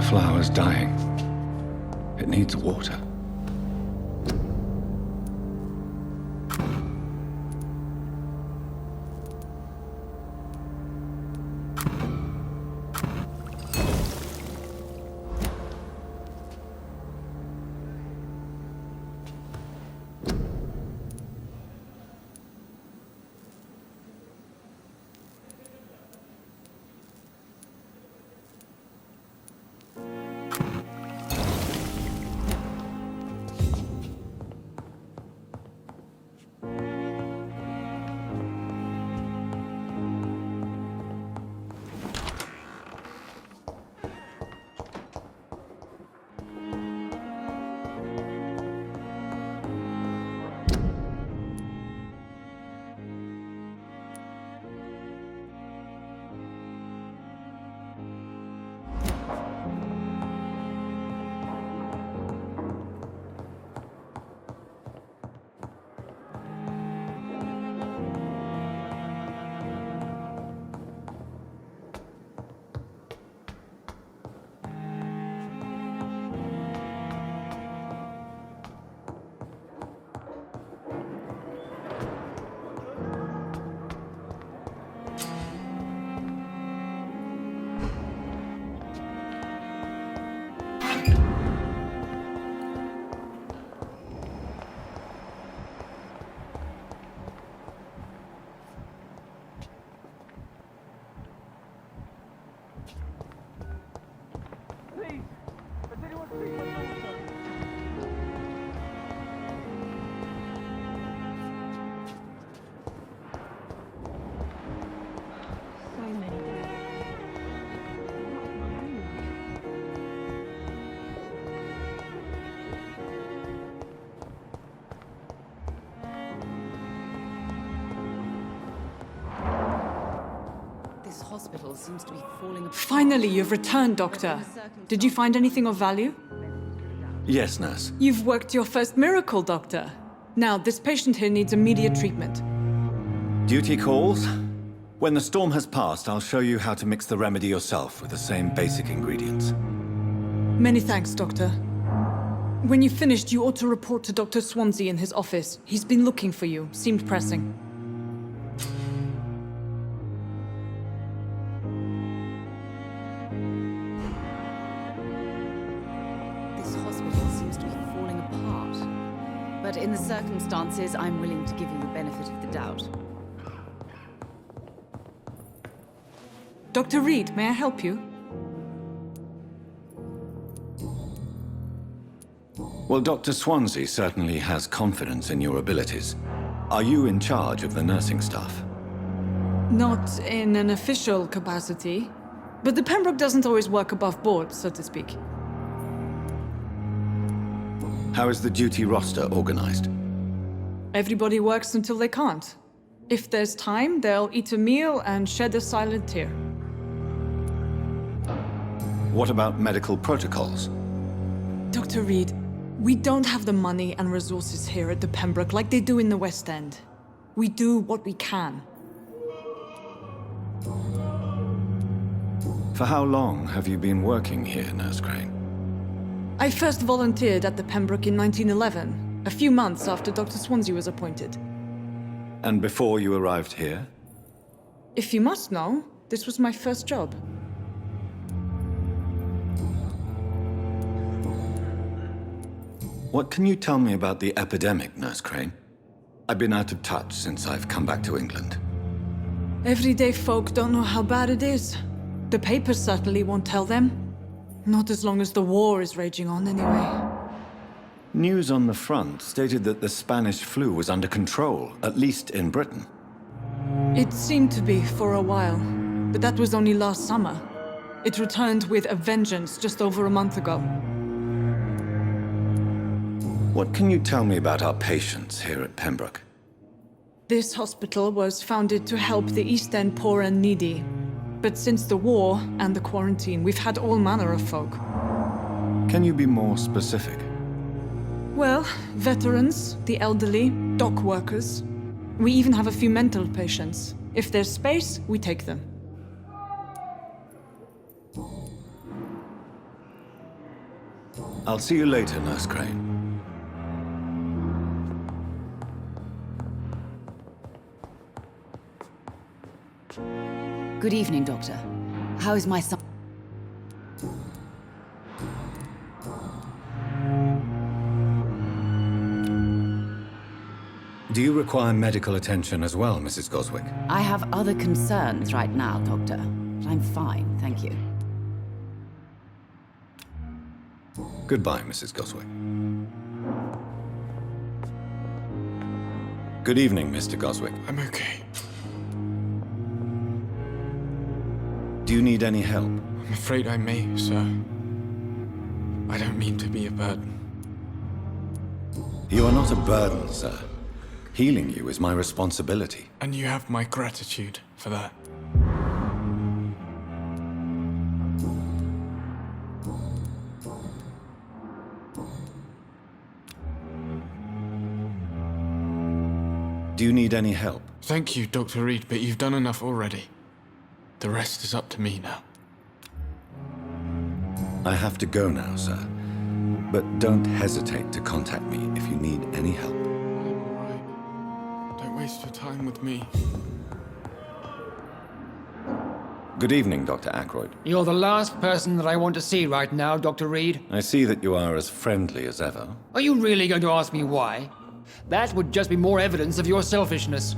The flower's dying. It needs water. Hospital seems to be falling apart. Finally, you've returned, Doctor. Did you find anything of value? Yes, nurse. You've worked your first miracle, Doctor. Now, this patient here needs immediate treatment. Duty calls? When the storm has passed, I'll show you how to mix the remedy yourself with the same basic ingredients. Many thanks, Doctor. When you've finished, you ought to report to Dr. Swansea in his office. He's been looking for you. Seemed pressing. But in the circumstances, I'm willing to give you the benefit of the doubt. Dr. Reed, may I help you? Well, Dr. Swansea certainly has confidence in your abilities. Are you in charge of the nursing staff? Not in an official capacity, but the Pembroke doesn't always work above board, so to speak. How is the duty roster organized? Everybody works until they can't. If there's time, they'll eat a meal and shed a silent tear. What about medical protocols? Dr. Reed, we don't have the money and resources here at the Pembroke like they do in the West End. We do what we can. For how long have you been working here, Nurse Crane? I first volunteered at the Pembroke in 1911, a few months after Dr. Swansea was appointed. And before you arrived here? If you must know, this was my first job. What can you tell me about the epidemic, Nurse Crane? I've been out of touch since I've come back to England. Everyday folk don't know how bad it is. The papers certainly won't tell them. Not as long as the war is raging on, anyway. News on the front stated that the Spanish flu was under control, at least in Britain. It seemed to be for a while, but that was only last summer. It returned with a vengeance just over a month ago. What can you tell me about our patients here at Pembroke? This hospital was founded to help the East End poor and needy. But since the war and the quarantine, we've had all manner of folk. Can you be more specific? Well, veterans, the elderly, dock workers. We even have a few mental patients. If there's space, we take them. I'll see you later, Nurse Crane. Good evening, Doctor. How is my son? Do you require medical attention as well, Mrs. Goswick? I have other concerns right now, Doctor. But I'm fine, thank you. Goodbye, Mrs. Goswick. Good evening, Mr. Goswick. I'm okay. Do you need any help? I'm afraid I may, sir. I don't mean to be a burden. You are not a burden, sir. Healing you is my responsibility. And you have my gratitude for that. Do you need any help? Thank you, Dr. Reed, but you've done enough already. The rest is up to me now. I have to go now, sir. But don't hesitate to contact me if you need any help. I'm all right. Don't waste your time with me. Good evening, Dr. Ackroyd. You're the last person that I want to see right now, Dr. Reed. I see that you are as friendly as ever. Are you really going to ask me why? That would just be more evidence of your selfishness.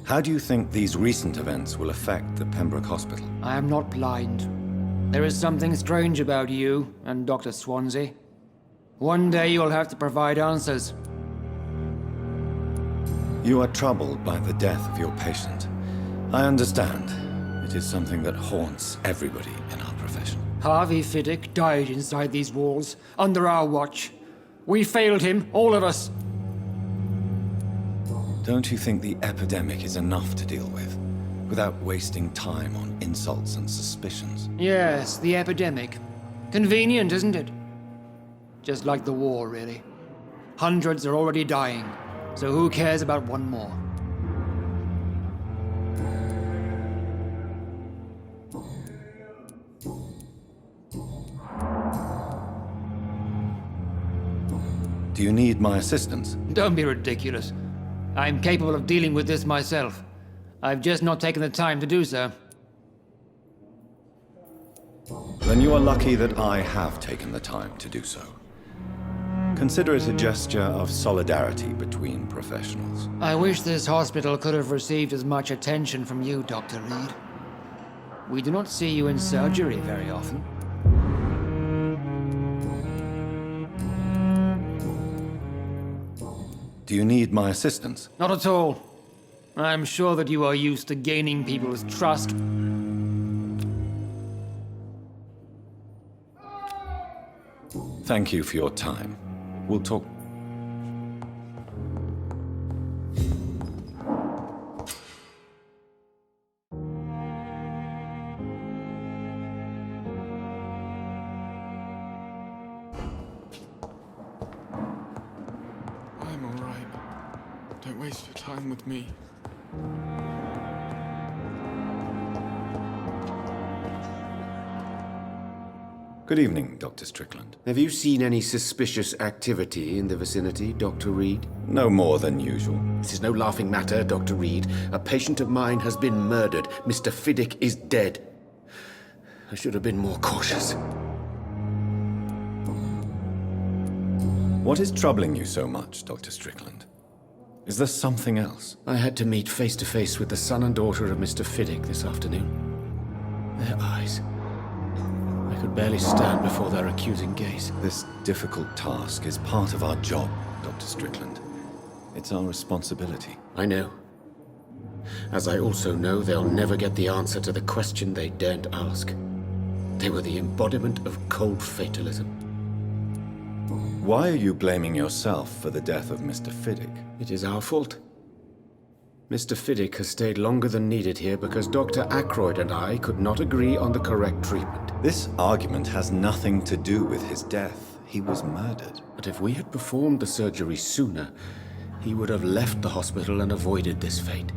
How do you think these recent events will affect the Pembroke Hospital? I am not blind. There is something strange about you and Dr. Swansea. One day you'll have to provide answers. You are troubled by the death of your patient. I understand. It is something that haunts everybody in our profession. Harvey Fiddick died inside these walls, under our watch. We failed him, all of us. Don't you think the epidemic is enough to deal with, without wasting time on insults and suspicions? Yes, the epidemic. Convenient, isn't it? Just like the war, really. Hundreds are already dying, so who cares about one more? Do you need my assistance? Don't be ridiculous. I'm capable of dealing with this myself. I've just not taken the time to do so. Then you are lucky that I have taken the time to do so. Consider it a gesture of solidarity between professionals. I wish this hospital could have received as much attention from you, Dr. Reed. We do not see you in surgery very often. Do you need my assistance? Not at all. I'm sure that you are used to gaining people's trust. Thank you for your time. We'll talk. I'm all right. Don't waste your time with me. Good evening, Dr. Strickland. Have you seen any suspicious activity in the vicinity, Dr. Reed? No more than usual. This is no laughing matter, Dr. Reed. A patient of mine has been murdered. Mr. Fiddick is dead. I should have been more cautious. What is troubling you so much, Dr. Strickland? Is there something else? I had to meet face to face with the son and daughter of Mr. Fiddick this afternoon. Their eyes. I could barely stand before their accusing gaze. This difficult task is part of our job, Dr. Strickland. It's our responsibility. I know. As I also know they'll never get the answer to the question they daren't ask. They were the embodiment of cold fatalism. Why are you blaming yourself for the death of Mr. Fiddick? It is our fault. Mr. Fiddick has stayed longer than needed here because Dr. Ackroyd and I could not agree on the correct treatment. This argument has nothing to do with his death. He was murdered. But if we had performed the surgery sooner, he would have left the hospital and avoided this fate.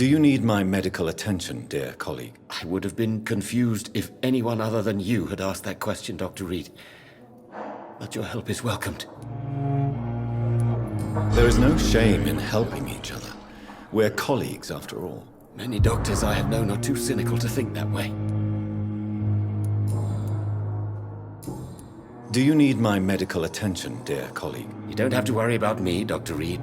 Do you need my medical attention, dear colleague? I would have been confused if anyone other than you had asked that question, Dr. Reed. But your help is welcomed. There is no shame in helping each other. We're colleagues, after all. Many doctors I have known are too cynical to think that way. Do you need my medical attention, dear colleague? You don't have to worry about me, Dr. Reed.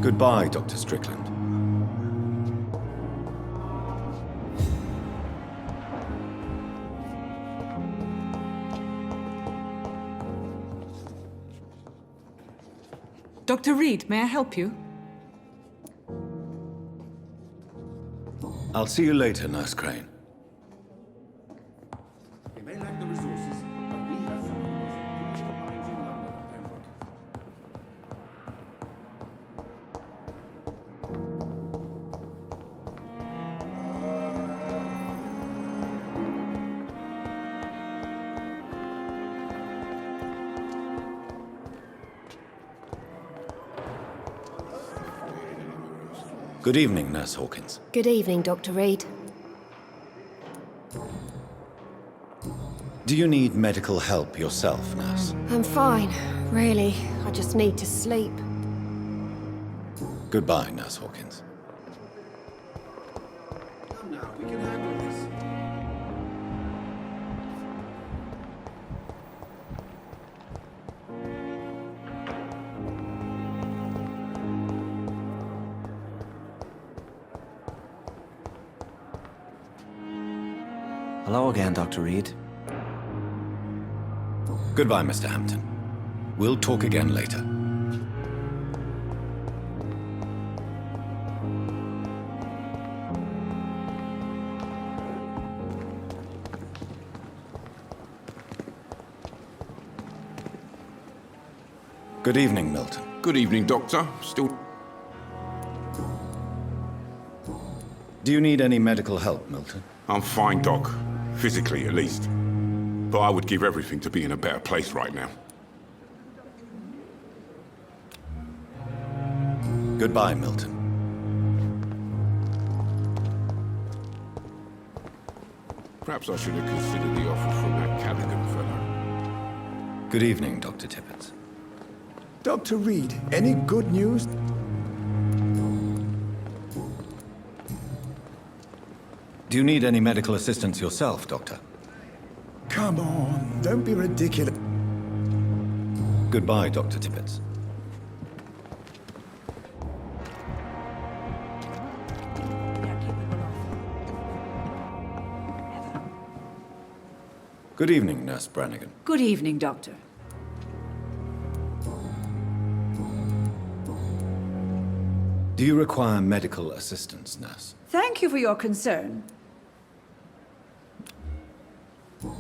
Goodbye, Dr. Strickland. Dr. Reed, may I help you? I'll see you later, Nurse Crane. We may lack the resources, but we have some of the most influential minds in London, Pembroke. Good evening, Nurse Hawkins. Good evening, Dr. Reed. Do you need medical help yourself, Nurse? I'm fine, really. I just need to sleep. Goodbye, Nurse Hawkins. Come now, we can handle this. Hello again, Dr. Reed. Goodbye, Mr. Hampton. We'll talk again later. Good evening, Milton. Good evening, Doctor. Still... Do you need any medical help, Milton? I'm fine, Doc. Physically, at least. But I would give everything to be in a better place right now. Goodbye, Milton. Perhaps I should have considered the offer from that Callaghan fellow. Good evening, Dr. Tippett. Dr. Reed, any good news? Do you need any medical assistance yourself, Doctor? Come on, don't be ridiculous. Goodbye, Dr. Tippett. Good evening, Nurse Brannigan. Good evening, Doctor. Do you require medical assistance, Nurse? Thank you for your concern.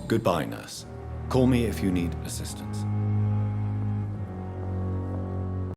Goodbye, Nurse. Call me if you need assistance.